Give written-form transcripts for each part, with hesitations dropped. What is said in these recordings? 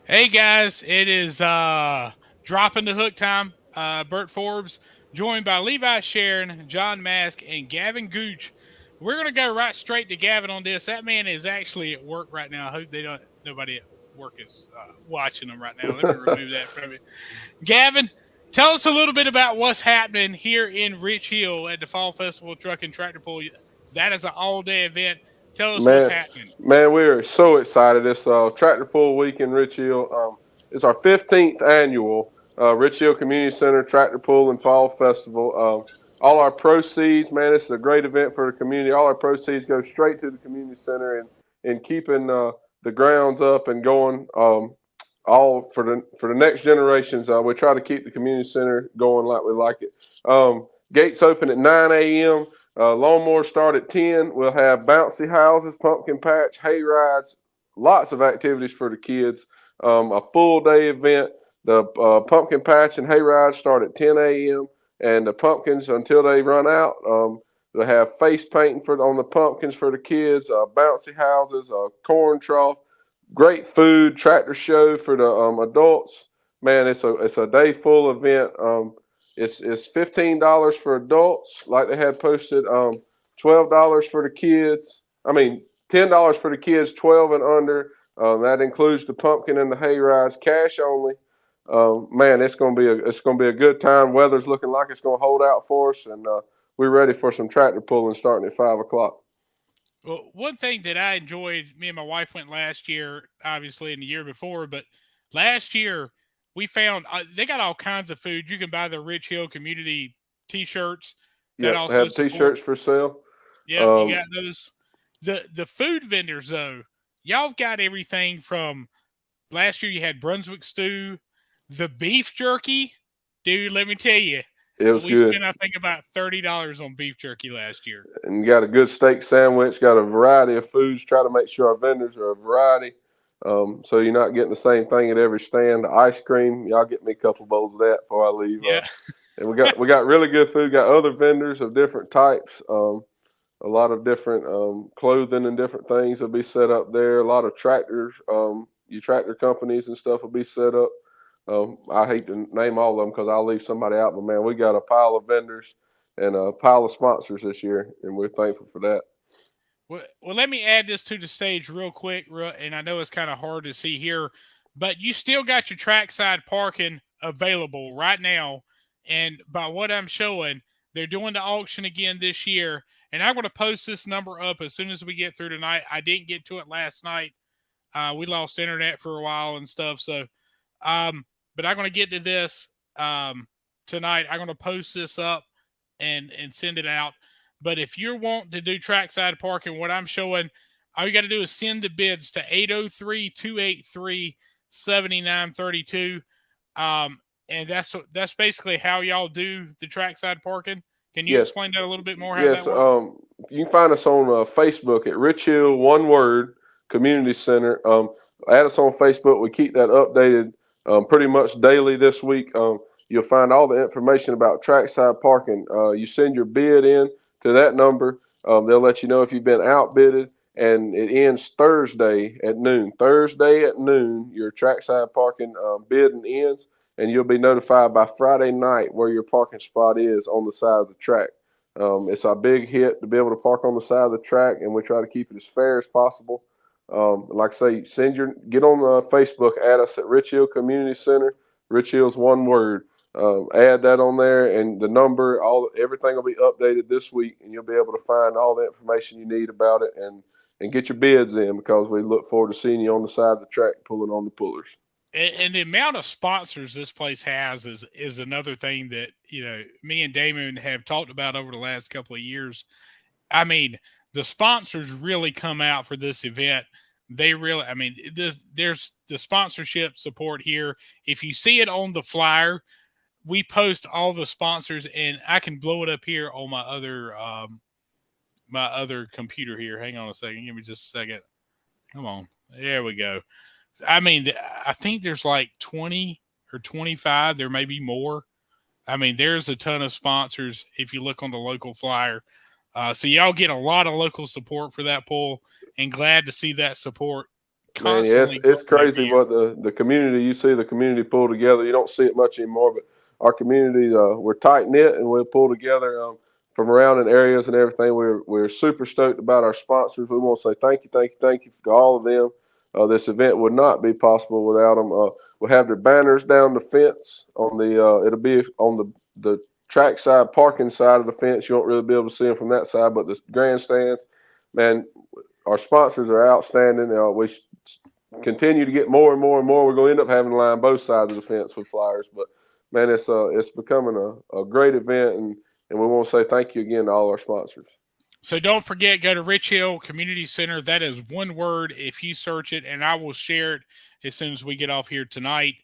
Hey guys, it is dropping the hook time. Bert Forbes, joined by Levi Sherrin, John Maske, and Gavin Gooch. We're gonna go right straight to Gavin on this. That man is actually at work right now. I hope they don't. Nobody at work is watching him right now. Let me remove that from it. Gavin, tell us a little bit about what's happening here in Rich Hill at the Fall Festival Truck and Tractor Pull. That is an all-day event. Tell us what's Man, happening. man, we are so excited. It's Tractor Pull Week in Rich Hill. It's our 15th annual Rich Hill Community Center Tractor Pull and Fall Festival. All our proceeds, man, it's a great event for the community. All our proceeds go straight to the community center and keeping the grounds up and going. All for the next generations. We try to keep the community center going like we like it. Gates open at 9 a.m. Lawnmowers start at 10. We'll have bouncy houses, pumpkin patch, hay rides, lots of activities for the kids. A full day event. The pumpkin patch and hay rides start at 10 a.m. and the pumpkins until they run out. They'll have face painting on the pumpkins for the kids, bouncy houses, a corn trough, great food, tractor show for the adults. Man, it's a day full event. It's $15 for adults, like they had posted. $12 for the kids. I mean, $10 for the kids, 12 and under. That includes the pumpkin and the hay rides, cash only. Man, it's gonna be a good time. Weather's looking like it's gonna hold out for us, and we're ready for some tractor pulling starting at 5 o'clock. Well, one thing that I enjoyed, me and my wife went last year, obviously, in the year before, but last year we found they got all kinds of food. You can buy the Rich Hill Community T-shirts that Yep, also have support. t-shirts for sale. Yep, you Um, got those. The food vendors though, y'all got everything from last year. You had Brunswick stew, the beef jerky, dude. Let me tell you, it was we good. spent I think about $30 on beef jerky last year. And got a good steak sandwich. Got a variety of foods. Try to make sure our vendors are a variety, so you're not getting the same thing at every stand. The ice cream, y'all get me a couple bowls of that before I leave. Yeah. And we got really good food. Got other vendors of different types. A lot of different clothing and different things will be set up there. A lot of tractors, your tractor companies and stuff will be set up. I hate to name all of them because I'll leave somebody out, but man, we got a pile of vendors and a pile of sponsors this year, and we're thankful for that. Well, let me add this to the stage real quick, and I know it's kind of hard to see here, but you still got your trackside parking available right now. And by what I'm showing, they're doing the auction again this year. And I'm going to post this number up as soon as we get through tonight. I didn't get to it last night. We lost internet for a while and stuff. Um, but I'm going to get to this tonight. I'm going to post this up and send it out. But if you're wanting to do trackside parking, what I'm showing, all you got to do is send the bids to 803-283-7932. And that's basically how y'all do the trackside parking. Can you Yes, explain that a little bit more how yes. that works? You can find us on Facebook at Rich Hill One Word Community Center. Add us on Facebook. We keep that updated pretty much daily this week. You'll find all the information about trackside parking. You send your bid in to that number. They'll let you know if you've been outbidded, and it ends Thursday at noon. Thursday at noon, your trackside parking bidding ends, and you'll be notified by Friday night where your parking spot is on the side of the track. It's our big hit to be able to park on the side of the track, and we try to keep it as fair as possible. Like I say, get on Facebook, add us at Rich Hill Community Center. Rich Hill's one word. Add that on there, and the number, everything will be updated this week, and you'll be able to find all the information you need about it, and get your bids in because we look forward to seeing you on the side of the track pulling on the pullers. And the amount of sponsors this place has is another thing that me and Damon have talked about over the last couple of years. I mean, the sponsors really come out for this event. They really, I mean, there's the sponsorship support here. If you see it on the flyer, we post all the sponsors, and I can blow it up here on my other computer here. Hang on a second. Give me just a second. Come on. There we go. I mean, I think there's like 20 or 25. There may be more. I mean, there's a ton of sponsors if you look on the local flyer. So y'all get a lot of local support for that poll, and glad to see that support Man, yeah, constantly it's going back to crazy you. what the community, you see the community pull together. You don't see it much anymore, but our community, we're tight knit and we'll pull together from around in areas and everything. We're super stoked about our sponsors. We want to say thank you, thank you, thank you to all of them. This event would not be possible without them. We'll have their banners down the fence on the. It'll be on the track side, parking side of the fence. You won't really be able to see them from that side, but the grandstands, man, our sponsors are outstanding. We continue to get more and more and more. We're going to end up having to line both sides of the fence with flyers, but man, it's becoming a great event, and we want to say thank you again to all our sponsors. So don't forget, go to Rich Hill Community Center. That is one word if you search it, and I will share it as soon as we get off here tonight,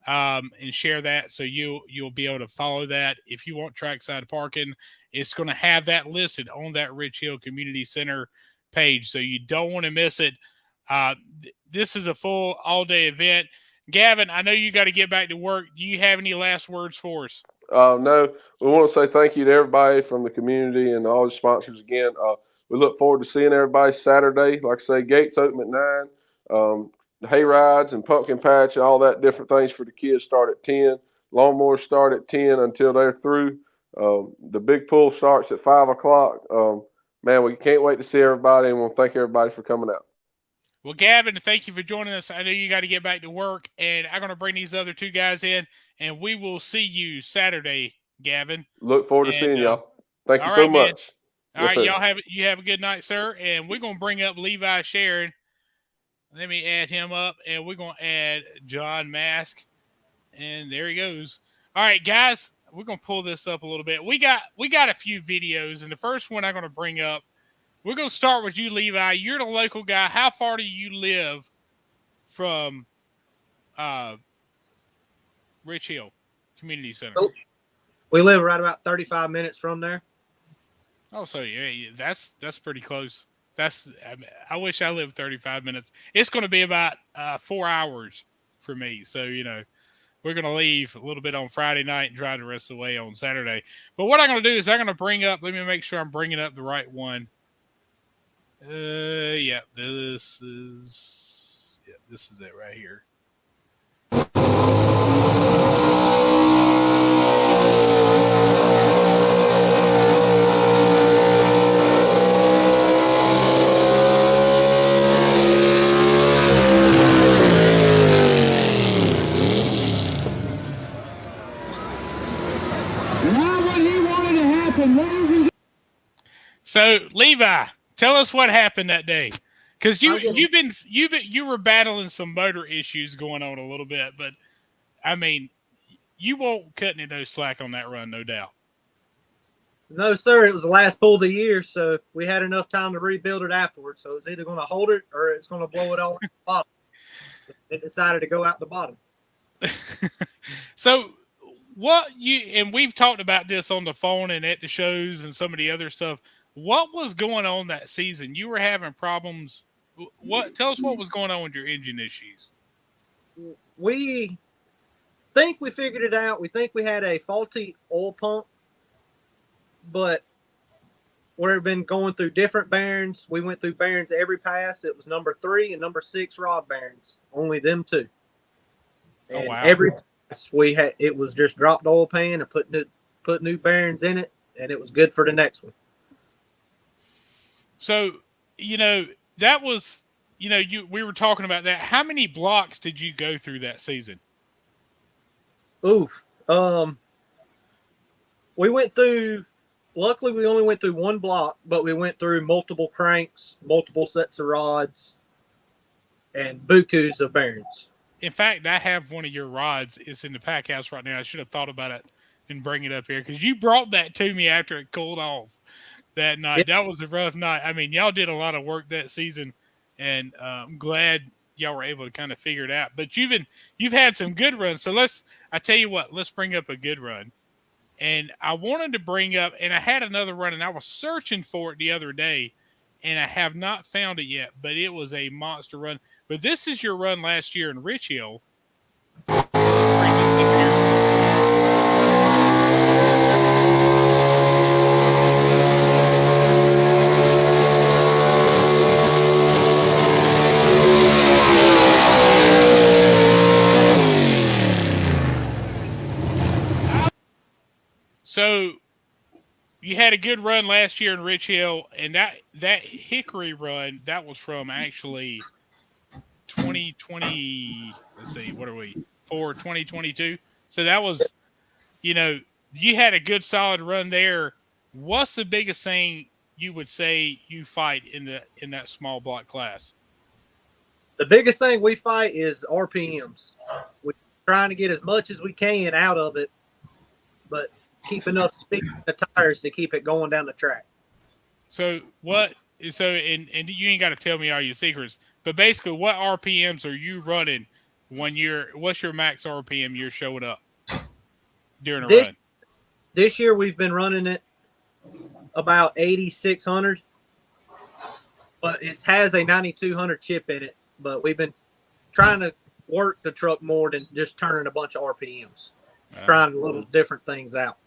and share that so you'll be able to follow that. If you want trackside parking, it's going to have that listed on that Rich Hill Community Center page, so you don't want to miss it. This is a full all-day event. Gavin, I know you got to get back to work. Do you have any last words for us? No, we want to say thank you to everybody from the community and all the sponsors again. We look forward to seeing everybody Saturday. Like I say, gates open at 9. Hay rides and pumpkin patch, all that different things for the kids start at 10. Lawnmowers start at 10 until they're through. The big pool starts at 5 o'clock. Man, we can't wait to see everybody, and we'll thank everybody for coming out. Well, Gavin, thank you for joining us. I know you got to get back to work, and I'm going to bring these other two guys in, and we will see you Saturday, Gavin. Look forward to seeing y'all. Thank you all so right, man. much. All right, y'all have a good night, sir. And we're going to bring up Levi Sherrin. Let me add him up, and we're going to add John Maske, and there he goes. All right, guys, we're going to pull this up a little bit. We got a few videos, and the first one I'm going to bring up, we're going to start with you, Levi. You're the local guy. How far do you live from Rich Hill Community Center? We live right about 35 minutes from there. Oh, so yeah, that's pretty close. I wish I lived 35 minutes. It's going to be about 4 hours for me. So, we're going to leave a little bit on Friday night and drive the rest of the way on Saturday. But what I'm going to do is I'm going to bring up, let me make sure I'm bringing up the right one. Yeah, this is it right here. So, Levi, tell us what happened that day, because you were battling some motor issues going on a little bit, but I mean, you won't cut any no slack on that run, no doubt. No, sir. It was the last pull of the year, so we had enough time to rebuild it afterwards. So it's either going to hold it or it's going to blow it all out the bottom. It decided to go out the bottom. So, and we've talked about this on the phone and at the shows and some of the other stuff. What was going on that season? You were having problems. Tell us what was going on with your engine issues. We think we figured it out. We think we had a faulty oil pump, but we've been going through different bearings. We went through bearings every pass. It was number 3 and number 6 rod bearings. Only them two. And wow. Every pass it was just dropped oil pan and put new bearings in it, and it was good for the next one. So, that was, we were talking about that. How many blocks did you go through that season? We went through, luckily we only went through one block, but we went through multiple cranks, multiple sets of rods, and bukus of bearings. In fact, I have one of your rods. It's in the pack house right now. I should have thought about it and bring it up here, because you brought that to me after it cooled off that night. That was a rough night. I mean, y'all did a lot of work that season, and I'm glad y'all were able to kind of figure it out. But you've had some good runs. So I tell you what, let's bring up a good run. And I wanted to bring up, and I had another run, and I was searching for it the other day, and I have not found it yet, but it was a monster run. But this is your run last year in Rich Hill. had a good run last year in Rich Hill, and that Hickory run, that was from actually 2020. Let's see, what are we for 2022? So that was, you had a good solid run there. What's the biggest thing you would say you fight in that small block class? The biggest thing we fight is RPMs. We're trying to get as much as we can out of it, but keep enough speed in the tires to keep it going down the track. So what? So and you ain't got to tell me all your secrets, but basically, what RPMs are you running when what's your max RPM you're showing up during a run? This year we've been running it about 8,600, but it has a 9,200 chip in it. But we've been trying to work the truck more than just turning a bunch of RPMs, trying little different things out.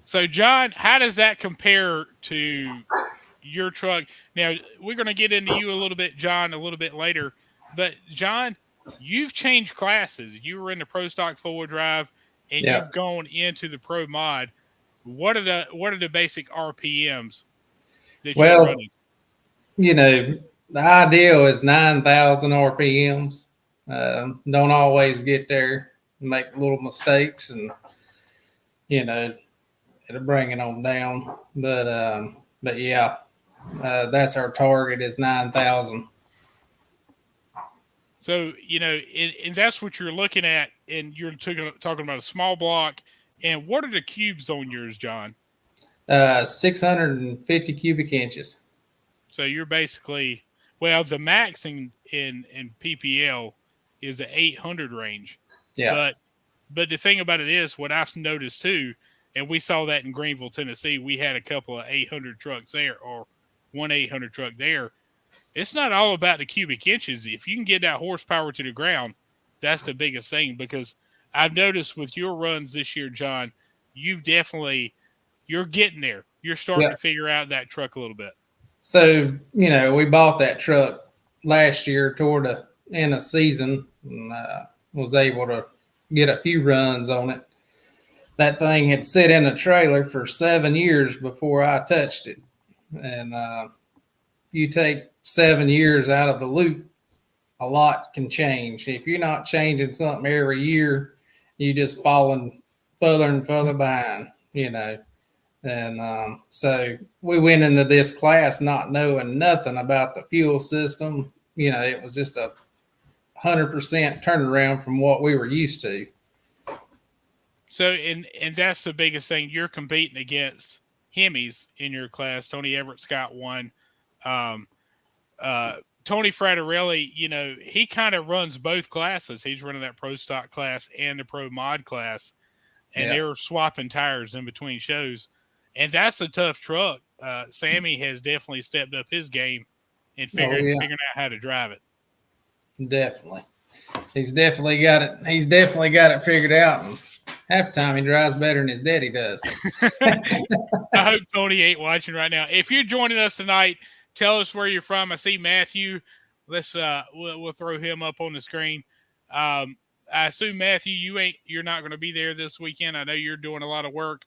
So, John, how does that compare to your truck? Now, we're going to get into you a little bit, John, a little bit later. But, John, you've changed classes. You were in the Pro Stock 4-wheel drive, and you've gone into the Pro Mod. What are the basic RPMs that you're running? The ideal is 9,000 RPMs. Don't always get there. Make little mistakes, and it'll bring it on down. But yeah, that's our target is 9,000. So and that's what you're looking at, and you're talking about a small block. And what are the cubes on yours, John? 650 cubic inches. So you're basically, the max in PPL is the 800 range. Yeah. But the thing about it is, what I've noticed too, and we saw that in Greenville, Tennessee, we had a couple of 800 trucks there, or one 800 truck there. It's not all about the cubic inches. If you can get that horsepower to the ground, that's the biggest thing. Because I've noticed with your runs this year, John, you're getting there. You're starting to figure out that truck a little bit. So, we bought that truck last year toward the end of season, and was able to get a few runs on it. That thing had sit in a trailer for 7 years before I touched it. And you take 7 years out of the loop, a lot can change. If you're not changing something every year, you just falling further and further behind, And so we went into this class not knowing nothing about the fuel system. It was just a 100% turnaround from what we were used to. So, and that's the biggest thing. You're competing against Hemis in your class. Tony Everett's got one. Tony Fraterelli, he kind of runs both classes. He's running that Pro Stock class and the Pro Mod class, and they were swapping tires in between shows. And that's a tough truck. Sammy has definitely stepped up his game and figuring out how to drive it. Definitely. He's definitely got it. He's definitely got it figured out. And half the time he drives better than his daddy does. I hope Tony ain't watching right now. If you're joining us tonight, tell us where you're from. I see Matthew. Let's we'll throw him up on the screen. I assume Matthew, you're not going to be there this weekend. I know you're doing a lot of work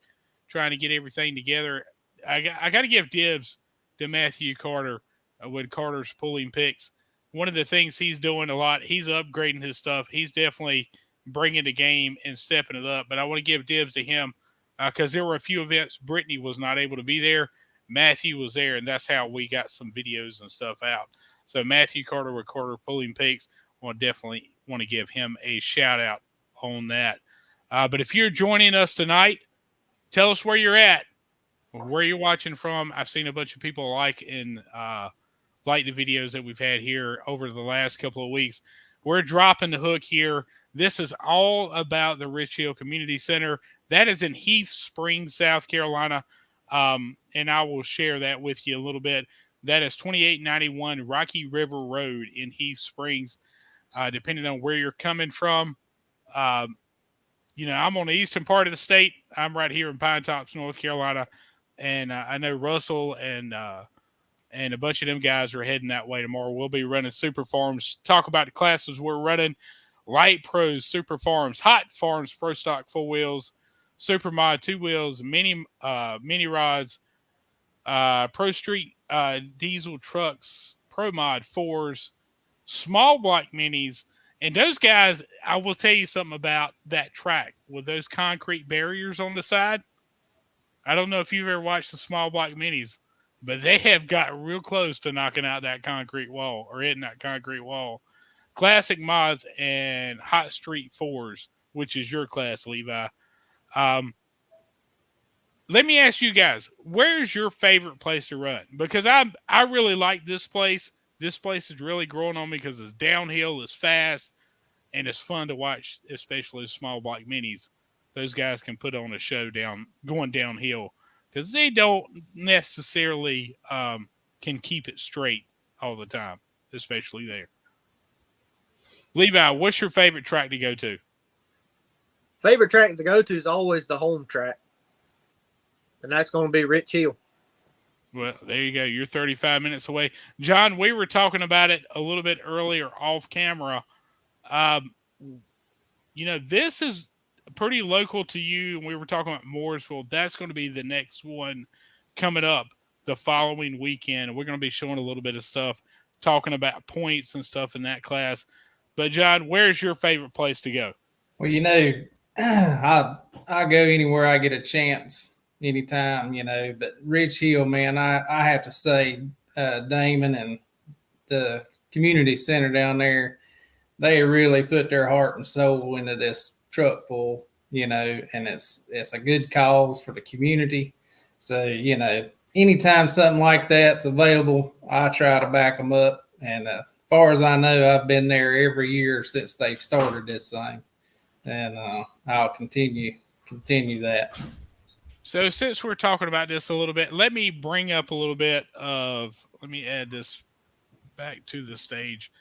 trying to get everything together. I got to give dibs to Matthew Carter with Carter's Pulling Picks. One of the things he's doing a lot, he's upgrading his stuff. He's definitely bringing the game and stepping it up. But I want to give dibs to him because there were a few events Brittany was not able to be there. Matthew was there, and that's how we got some videos and stuff out. So Matthew Carter with Carter Pulling Picks, I definitely want to give him a shout-out on that. But if you're joining us tonight, tell us where you're at, where you're watching from. I've seen a bunch of people like the videos that we've had here over the last couple of weeks. We're dropping the hook here. This is all about the Rich Hill Community Center. That is in Heath Springs, South Carolina. And I will share that with you a little bit. That is 2891 Rocky River Road in Heath Springs. Depending on where you're coming from, I'm on the eastern part of the state. I'm right here in Pine Tops, North Carolina, and I know Russell and a bunch of them guys are heading that way tomorrow. We'll be running Super Farms. Talk about the classes we're running: Light Pros, Super Farms, Hot Farms, Pro Stock 4 Wheels, Super Mod 2 wheels, mini rods, Pro Street diesel trucks, Pro Mod 4s, small block minis. And those guys, I will tell you something about that track with those concrete barriers on the side. I don't know if you've ever watched the small block minis, but they have got real close to knocking out that concrete wall or hitting that concrete wall. Classic mods and hot street 4s, which is your class, Levi. Um, Let me ask you guys, where's your favorite place to run? Because I really like this place. This place is really growing on me because it's downhill, it's fast, and it's fun to watch, especially small block minis. Those guys can put on a show going downhill because they don't necessarily can keep it straight all the time, especially there. Levi, what's your favorite track to go to? Favorite track to go to is always the home track, and that's going to be Rich Hill. Well, there you go. You're 35 minutes away. John, we were talking about it a little bit earlier off camera. This is pretty local to you, and we were talking about Mooresville. That's going to be the next one coming up the following weekend. And we're going to be showing a little bit of stuff, talking about points and stuff in that class. But, John, where's your favorite place to go? Well, I go anywhere I get a chance, anytime, But Rich Hill, man, I have to say, Damon and the community center down there, they really put their heart and soul into this truck pull, and it's a good cause for the community. So, anytime something like that's available, I try to back them up. And as far as I know, I've been there every year since they've started this thing. And I'll continue that. So since we're talking about this a little bit, let me bring up a little bit let me add this back to the stage.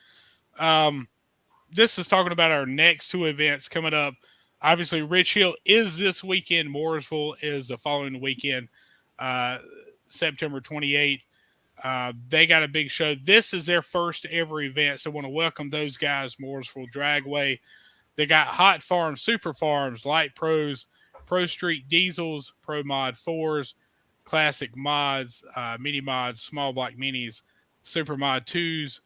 This is talking about our next two events coming up. Obviously, Rich Hill is this weekend. Mooresville is the following weekend, September 28th. They got a big show. This is their first ever event, so I want to welcome those guys, Mooresville Dragway. They got Hot Farms, Super Farms, Light Pros, Pro Street Diesels, Pro Mod 4s, Classic Mods, Mini Mods, Small Block Minis, Super Mod 2s,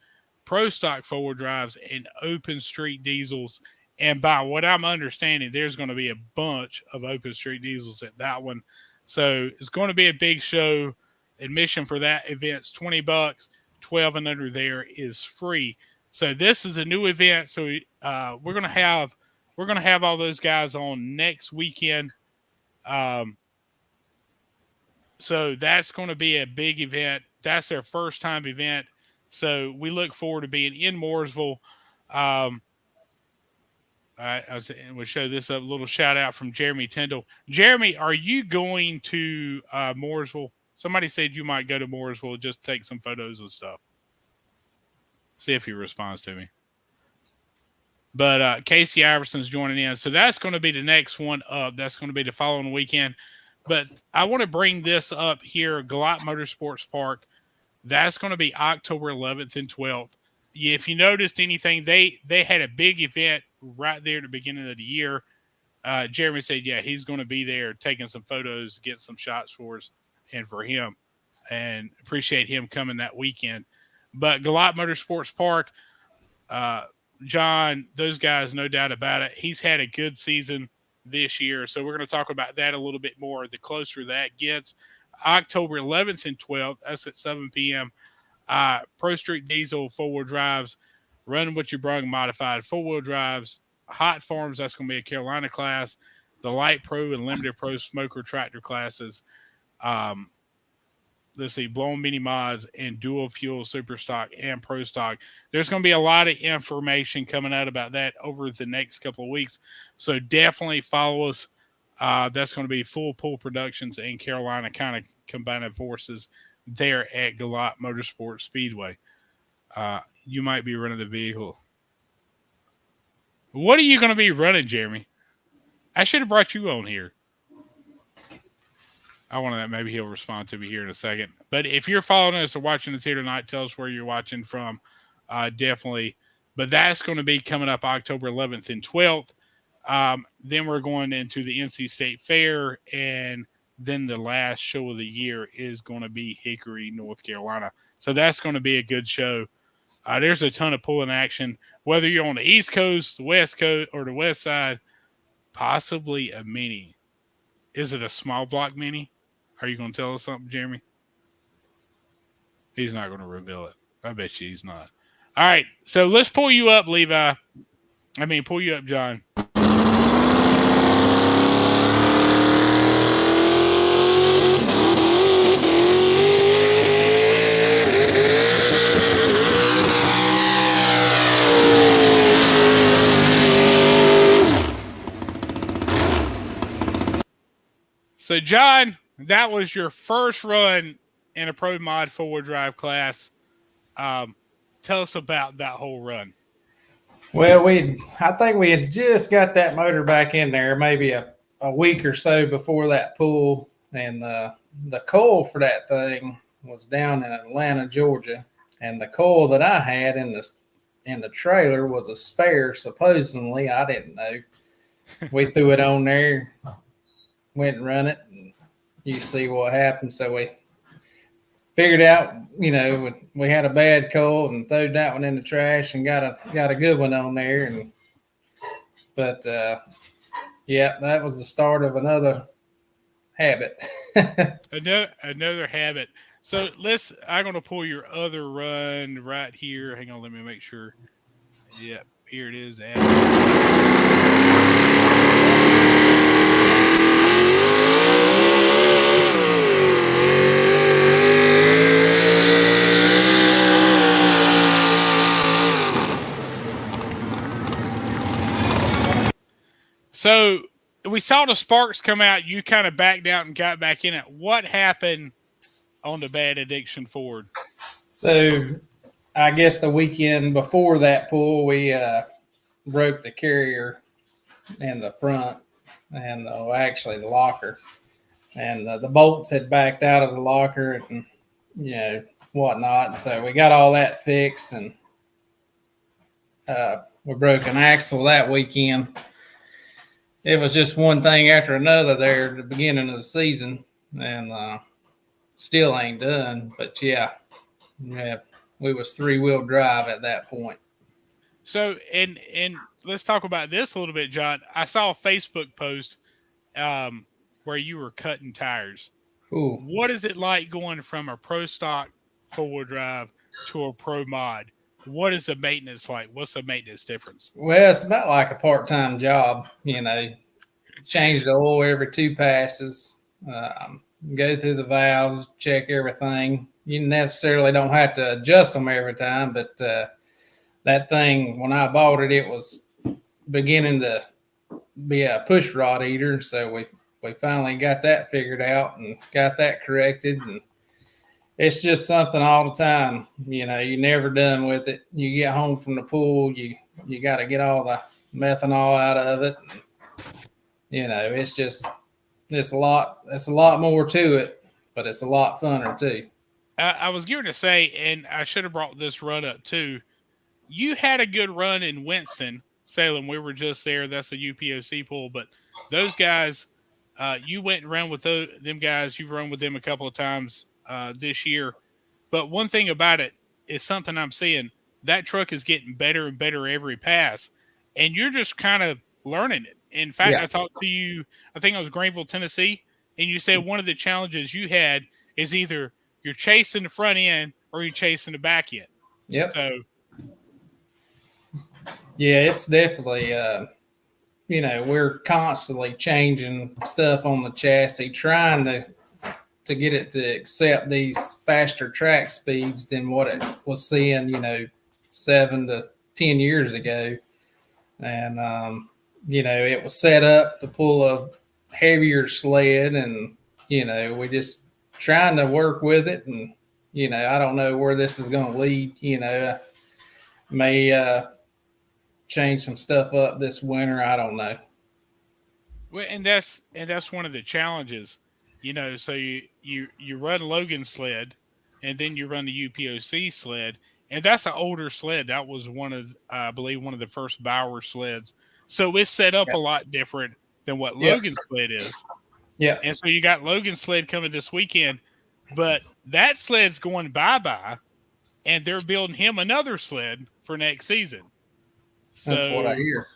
Pro Stock 4-wheel drives, and Open Street Diesels. And by what I'm understanding, there's going to be a bunch of Open Street Diesels at that one. So it's going to be a big show. Admission for that event's $20. 12 and under there is free. So this is a new event. So we're gonna have all those guys on next weekend. So that's going to be a big event. That's their first time event. So we look forward to being in Mooresville. We'll show this up. A little shout out from Jeremy Tyndall. Jeremy, are you going to Mooresville? Somebody said you might go to Mooresville, just take some photos and stuff. See if he responds to me. But Casey Iverson's joining in. So that's going to be the next one up. That's going to be the following weekend. But I want to bring this up here, Galat Motorsports Park. That's going to be October 11th and 12th. If you noticed anything, they had a big event right there at the beginning of the year. Jeremy said, yeah, he's going to be there taking some photos, getting some shots for us and for him. And appreciate him coming that weekend. But Galat Motorsports Park, John, those guys, no doubt about it. He's had a good season this year. So we're going to talk about that a little bit more the closer that gets. October 11th and 12th, that's at 7 p.m. Pro Street Diesel 4-wheel drives, Run What You Brung modified 4-wheel drives, Hot Farms, that's going to be a Carolina class, the Light Pro and Limited Pro Smoker Tractor classes. Let's see, blown mini mods and dual fuel super stock and pro stock. There's going to be a lot of information coming out about that over the next couple of weeks. So definitely follow us. That's going to be Full Pool Productions and Carolina kind of combining forces there at Galat Motorsports Speedway. You might be running the vehicle. What are you going to be running, Jeremy? I should have brought you on here. I want to, maybe he'll respond to me here in a second. But if you're following us or watching us here tonight, tell us where you're watching from. Definitely. But that's going to be coming up October 11th and 12th. Then we're going into the NC State Fair, and then the last show of the year is going to be Hickory, North Carolina. So that's going to be a good show. There's a ton of pulling action, whether you're on the East Coast, the West Coast, or the West Side. Possibly a mini. Is it a small block mini? Are you going to tell us something, Jeremy? He's not going to reveal it. I bet you he's not. All right, so let's pull you up, Levi. Pull you up, John. So, John, that was your first run in a Pro Mod 4-wheel drive class. Tell us about that whole run. Well, I think we had just got that motor back in there maybe a week or so before that pull, and the coil for that thing was down in Atlanta, Georgia, and the coil that I had in the trailer was a spare. Supposedly, I didn't know. We threw it on there, went and run it, and you see what happened. So we figured out, we had a bad coil and threw that one in the trash and got a good one on there. But that was the start of another habit. another habit. So I'm going to pull your other run right here. Hang on, let me make sure. Yep, here it is. So we saw the sparks come out. You kind of backed out and got back in it. What happened on the Bad Addiction Ford? So I guess the weekend before that pull, we broke the carrier in the front and actually the locker. And the bolts had backed out of the locker and, whatnot. So we got all that fixed, and we broke an axle that weekend. It was just one thing after another there at the beginning of the season, and still ain't done. But yeah, we was 3-wheel drive at that point. So, and let's talk about this a little bit, John. I saw a Facebook post where you were cutting tires. Ooh. What is it like going from a pro stock 4-wheel drive to a pro mod? What is the maintenance like? What's the maintenance difference? Well, it's about like a part-time job, change the oil every 2 passes, go through the valves, check everything. You necessarily don't have to adjust them every time, but that thing, when I bought it, it was beginning to be a push rod eater. So we finally got that figured out and got that corrected. And it's just something all the time. You're never done with it. You get home from the pool, you got to get all the methanol out of it. It's a lot more to it, but it's a lot funner too. I was going to say, and I should have brought this run up too. You had a good run in Winston-Salem. We were just there. That's a UPOC pool, but those guys, you went and ran with them guys. You've run with them a couple of times this year. But one thing about it is something I'm seeing. That truck is getting better and better every pass, and you're just kind of learning it. In fact, I talked to you, I think it was Greenville, Tennessee, and you said one of the challenges you had is either you're chasing the front end or you're chasing the back end. Yep. So, yeah, it's definitely, we're constantly changing stuff on the chassis, trying to get it to accept these faster track speeds than what it was seeing, 7 to 10 years ago. And, it was set up to pull a heavier sled, and, we just trying to work with it. And, I don't know where this is going to lead. I may change some stuff up this winter. I don't know. Well, and that's one of the challenges, so you run Logan's sled, and then you run the UPOC sled, and that's an older sled. That was I believe one of the first Bauer sleds. So it's set up Yeah. a lot different than what Yeah. Logan's sled is. Yeah. And so you got Logan's sled coming this weekend, but that sled's going bye-bye, and they're building him another sled for next season. That's what I hear.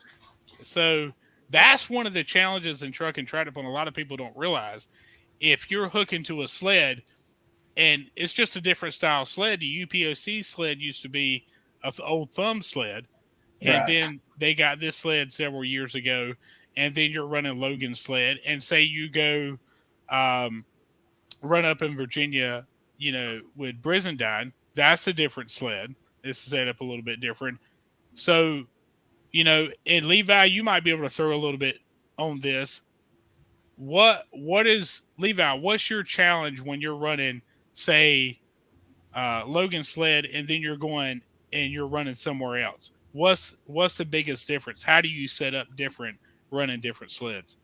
So that's one of the challenges in truck and tractor pulling. A lot of people don't realize if you're hooking to a sled and it's just a different style sled. The UPOC sled used to be an old thumb sled, and Right. then they got this sled several years ago, and then you're running Logan's sled, and say you go run up in Virginia, with Brizendine, that's a different sled. It's set up a little bit different. So, and Levi, you might be able to throw a little bit on this. What is Levi? What's your challenge when you're running, say, Logan sled, and then you're going and you're running somewhere else? What's the biggest difference? How do you set up different running different sleds?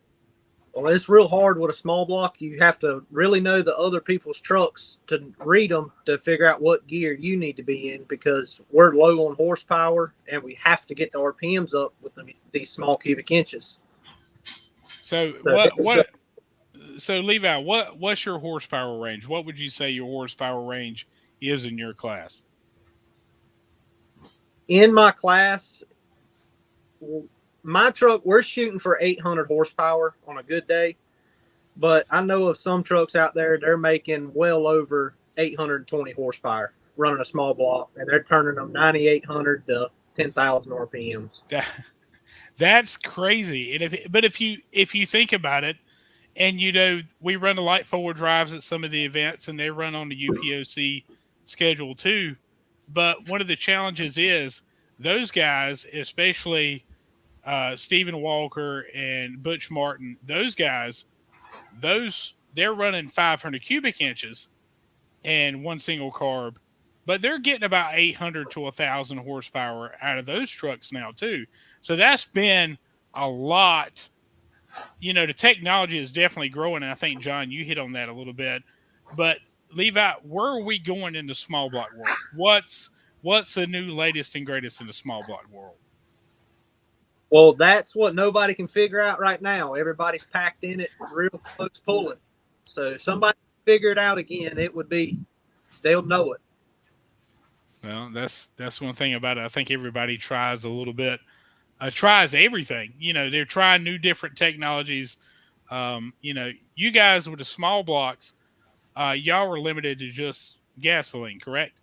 Well, it's real hard with a small block. You have to really know the other people's trucks to read them to figure out what gear you need to be in, because we're low on horsepower and we have to get the RPMs up with these small cubic inches. So Levi, what's your horsepower range? What would you say your horsepower range is in your class? In my class, my truck, we're shooting for 800 horsepower on a good day, but I know of some trucks out there, they're making well over 820 horsepower running a small block, and they're turning them 9,800 to 10,000 RPMs. That's crazy. And if you think about it, and we run the light forward drives at some of the events, and they run on the UPOC schedule too. But one of the challenges is those guys, especially Stephen Walker and Butch Martin, those guys, they're running 500 cubic inches and one single carb, but they're getting about 800 to 1,000 horsepower out of those trucks now too. So that's been a lot. The technology is definitely growing, and I think, John, you hit on that a little bit. But Levi, where are we going in the small block world? What's the new latest and greatest in the small block world? Well, that's what nobody can figure out right now. Everybody's packed in it, real close pulling. So if somebody figure it out again, they'll know it. Well, that's one thing about it. I think everybody tries a little bit, tries everything. They're trying new different technologies. You guys with the small blocks, y'all were limited to just gasoline, correct?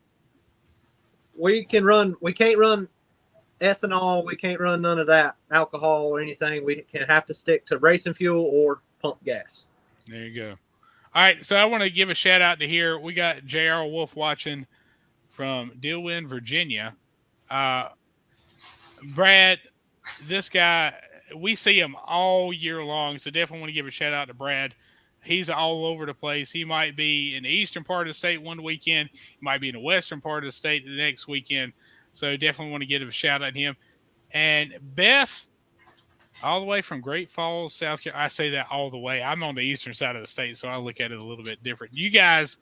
We can't run ethanol. We can't run none of that, alcohol or anything. We can have to stick to racing fuel or pump gas. There you go. All right, so I want to give a shout out to here. We got J.R. Wolf watching from Dillwyn, Virginia. Brad, this guy, we see him all year long, so definitely want to give a shout out to Brad. He's all over the place. He might be in the eastern part of the state one weekend. He might be in the western part of the state the next weekend. So definitely want to give a shout out to him. And Beth, all the way from Great Falls, South Carolina. I say that all the way. I'm on the eastern side of the state, so I look at it a little bit different. You guys,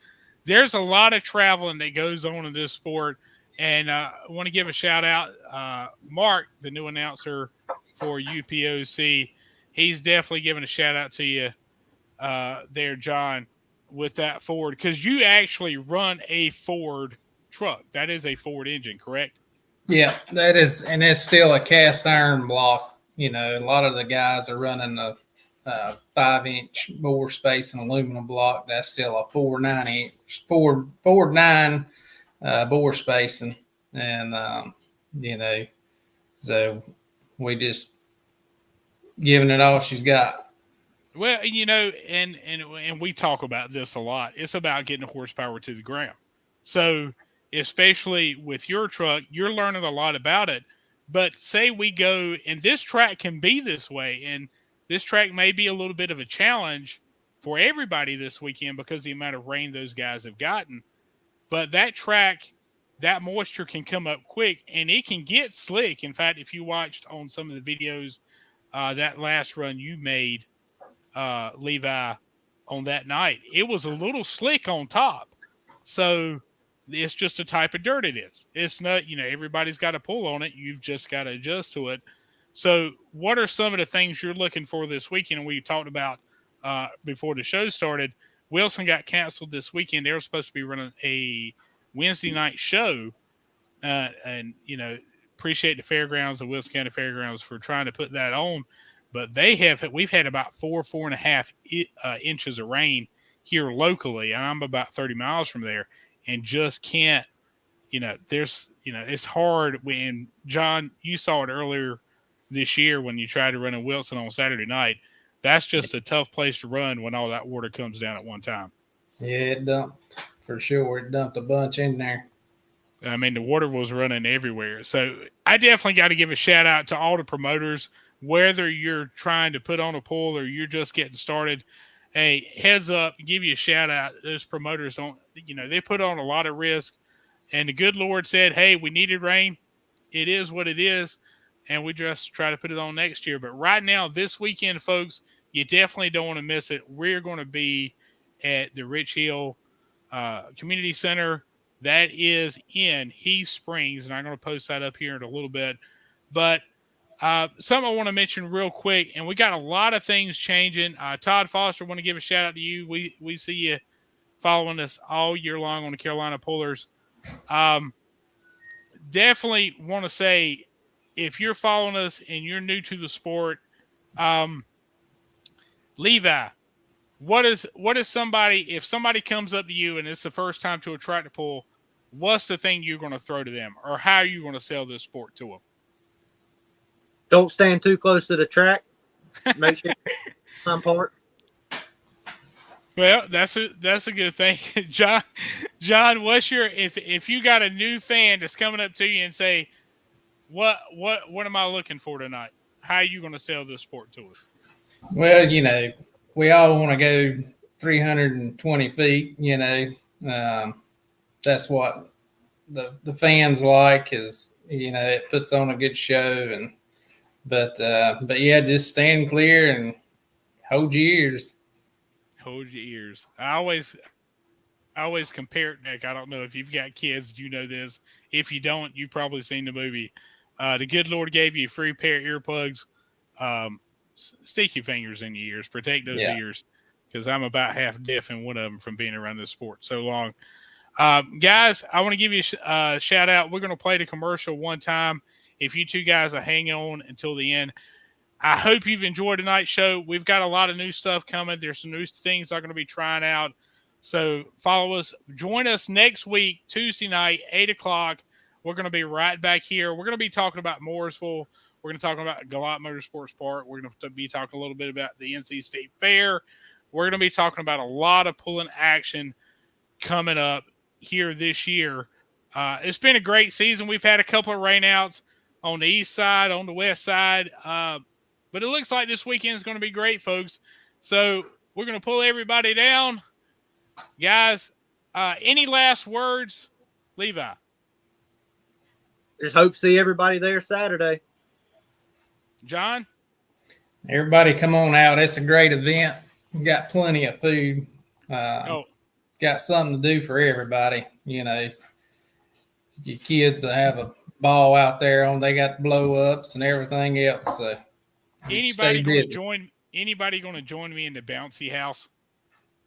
there's a lot of traveling that goes on in this sport. And I want to give a shout out. Mark, the new announcer for UPOC, he's definitely giving a shout out to you there, John, with that Ford. Because you actually run a Ford truck. That is a Ford engine, correct? Yeah, that is, and it's still a cast iron block. A lot of the guys are running a 5-inch bore space and aluminum block. That's still a 4.9-inch Ford 9 bore spacing, and so we just giving it all she's got. Well, and we talk about this a lot. It's about getting the horsepower to the ground. So especially with your truck, you're learning a lot about it. But say we go, and this track can be this way, and this track may be a little bit of a challenge for everybody this weekend because of the amount of rain those guys have gotten. But that track, that moisture can come up quick, and it can get slick. In fact, if you watched on some of the videos, that last run you made, Levi, on that night, it was a little slick on top. So it's just a type of dirt it is. It's not, everybody's got to pull on it. You've just got to adjust to it. So, what are some of the things you're looking for this weekend? And we talked about before the show started. Wilson got canceled this weekend. They were supposed to be running a Wednesday night show, and appreciate the fairgrounds, the Wilson County Fairgrounds, for trying to put that on. But we've had about 4.5 inches of rain here locally, and I'm about 30 miles from there, and just can't. It's hard when John. You saw it earlier this year when you tried to run in Wilson on Saturday night. That's just a tough place to run when all that water comes down at one time. Yeah, it dumped for sure. It dumped a bunch in there. I mean, the water was running everywhere. So I definitely got to give a shout out to all the promoters, whether you're trying to put on a pool or you're just getting started. Hey, heads up, give you a shout out. Those promoters they put on a lot of risk. And the good Lord said, hey, we needed rain. It is what it is. And we just try to put it on next year. But right now, this weekend, folks, you definitely don't want to miss it. We're going to be at the Rich Hill Community Center. That is in Heath Springs. And I'm going to post that up here in a little bit. But something I want to mention real quick, and we got a lot of things changing. Todd Foster, want to give a shout out to you. We see you following us all year long on the Carolina Pullers. Definitely want to say, if you're following us and you're new to the sport, Levi, what is somebody, if somebody comes up to you and it's the first time to a tractor pull, what's the thing you're going to throw to them, or how are you going to sell this sport to them? Don't stand too close to the track. Make sure I'm part. Well, that's a good thing. John, what's your, if you got a new fan that's coming up to you and say, what am I looking for tonight? How are you going to sell this sport to us? Well, we all want to go 320 feet. That's what the fans like, is it puts on a good show. But yeah, just stand clear and hold your ears. Hold your ears. I always compare it, Nick. I don't know if you've got kids, you know this. If you don't, you've probably seen the movie. The good Lord gave you a free pair of earplugs. Stick your fingers in your ears. Protect those ears, because I'm about half deaf in one of them from being around this sport so long. Guys, I want to give you a shout out. We're going to play the commercial one time. If you two guys will hang on until the end. I hope you've enjoyed tonight's show. We've got a lot of new stuff coming. There's some new things I'm going to be trying out. So follow us. Join us next week, Tuesday night, 8 o'clock. We're going to be right back here. We're going to be talking about Mooresville. We're going to talk about Galat Motorsports Park. We're going to be talking a little bit about the NC State Fair. We're going to be talking about a lot of pulling action coming up here this year. It's been a great season. We've had a couple of rainouts on the east side, on the west side. But it looks like this weekend is going to be great, folks. So we're going to pull everybody down. Guys, any last words? Levi. Just hope to see everybody there Saturday. John? Everybody come on out. It's a great event. We got plenty of food. Got something to do for everybody. Your kids will have a ball out there. They got blow-ups and everything else. So Anybody going to join me in the bouncy house?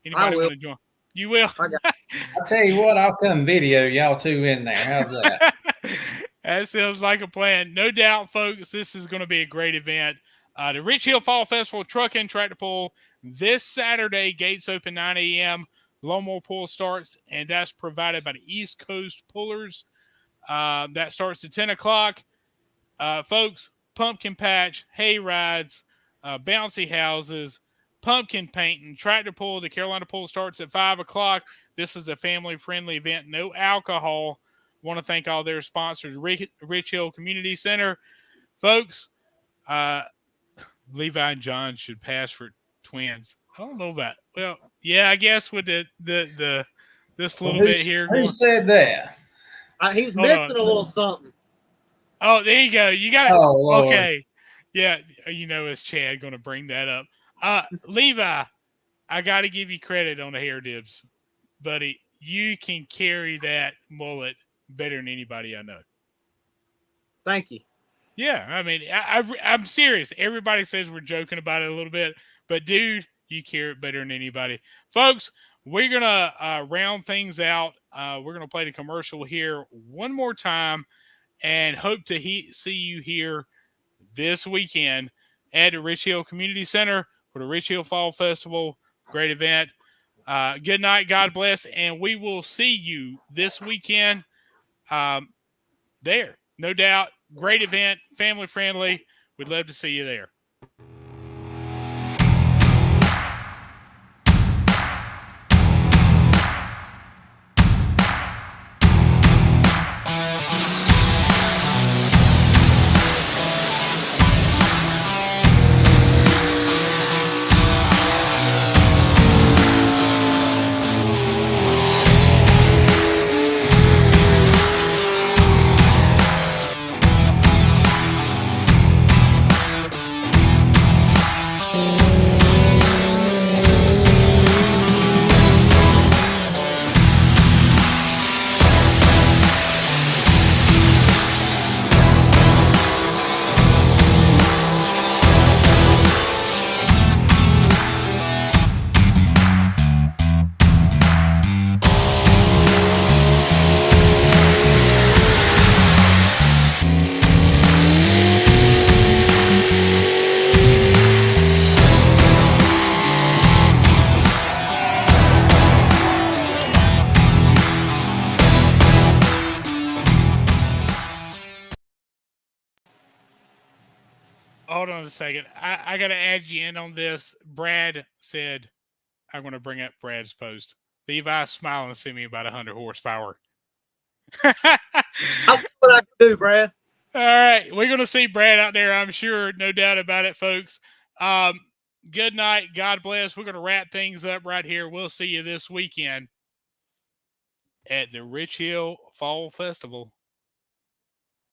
Anybody want to join? You will. I'll tell you what. I'll come video y'all two in there. How's that? That sounds like a plan. No doubt, folks. This is going to be a great event. The Rich Hill Fall Festival Truck and Tractor Pull this Saturday. Gates open 9 a.m. Lawnmower pull starts, and that's provided by the East Coast Pullers. That starts at 10 o'clock. Folks, pumpkin patch, hay rides, bouncy houses, pumpkin painting, tractor pull. The Carolina Pull starts at 5 o'clock. This is a family-friendly event, no alcohol. Want to thank all their sponsors, Rich Hill Community Center. Folks, Levi and John should pass for twins. I don't know about. Well, yeah, I guess with this little bit here. Who said that? He's missing a little something. Oh, there you go. You got it. Oh, okay. Yeah, it's Chad going to bring that up. Levi, I got to give you credit on the hair dibs, buddy. You can carry that mullet better than anybody I know. Thank you. Yeah, I mean, I'm serious. Everybody says we're joking about it a little bit, but dude, you care it better than anybody, folks. We're gonna round things out. We're gonna play the commercial here one more time, and hope to see you here this weekend at the Rich Hill Community Center for the Rich Hill Fall Festival. Great event. Good night. God bless, and we will see you this weekend. There, no doubt. Great event, family friendly. We'd love to see you there. Hold on a second. I got to add you in on this. Brad said, I'm going to bring up Brad's post. Levi's smiling to see me about 100 horsepower. I'll see what I can do, Brad. All right. We're going to see Brad out there, I'm sure. No doubt about it, folks. Good night. God bless. We're going to wrap things up right here. We'll see you this weekend at the Rich Hill Fall Festival.